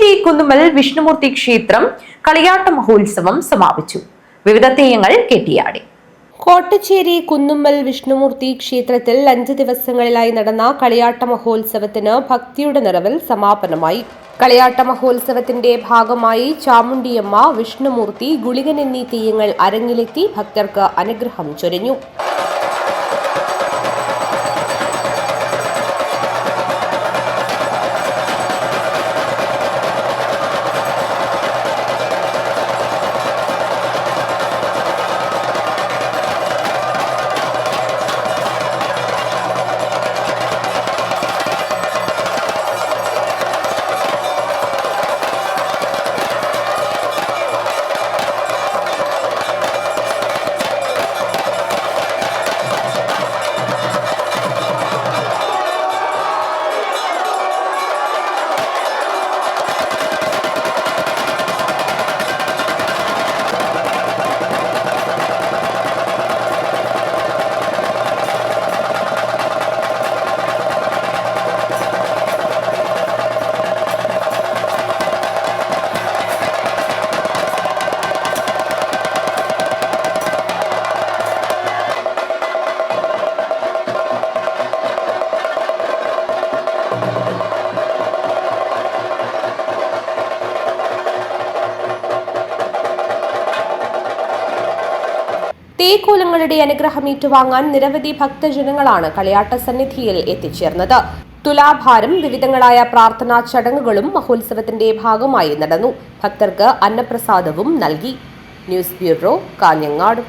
കോട്ടച്ചേരി കുന്നുമ്മൽ വിഷ്ണുമൂർത്തി ക്ഷേത്രം കളിയാട്ട മഹോത്സവം സമാപിച്ചു. വിവിധ തെയ്യങ്ങൾ കെട്ടിയാടി. കോട്ടച്ചേരി കുന്നുമ്മൽ വിഷ്ണുമൂർത്തി ക്ഷേത്രത്തിൽ 5 ദിവസങ്ങളിലായി നടന്ന കളിയാട്ട മഹോത്സവത്തിന് ഭക്തിയുടെ നിറവിൽ സമാപനമായി. കളിയാട്ട മഹോത്സവത്തിന്റെ ഭാഗമായി ചാമുണ്ടിയമ്മ, വിഷ്ണുമൂർത്തി, ഗുളികൻ എന്നീ തെയ്യങ്ങൾ അരങ്ങിലെത്തി ഭക്തർക്ക് അനുഗ്രഹം ചൊരിഞ്ഞു. തേക്കോലങ്ങളുടെ അനുഗ്രഹം ഏറ്റുവാങ്ങാൻ നിരവധി ഭക്തജനങ്ങളാണ് കളിയാട്ട സന്നിധിയിൽ എത്തിച്ചേർന്നത്. തുലാഭാരം, വിവിധങ്ങളായ പ്രാർത്ഥനാ ചടങ്ങുകളും മഹോത്സവത്തിന്റെ ഭാഗമായി നടന്നു. ഭക്തർക്ക് അന്നപ്രസാദവും നൽകി. News bureau, Kanhangad.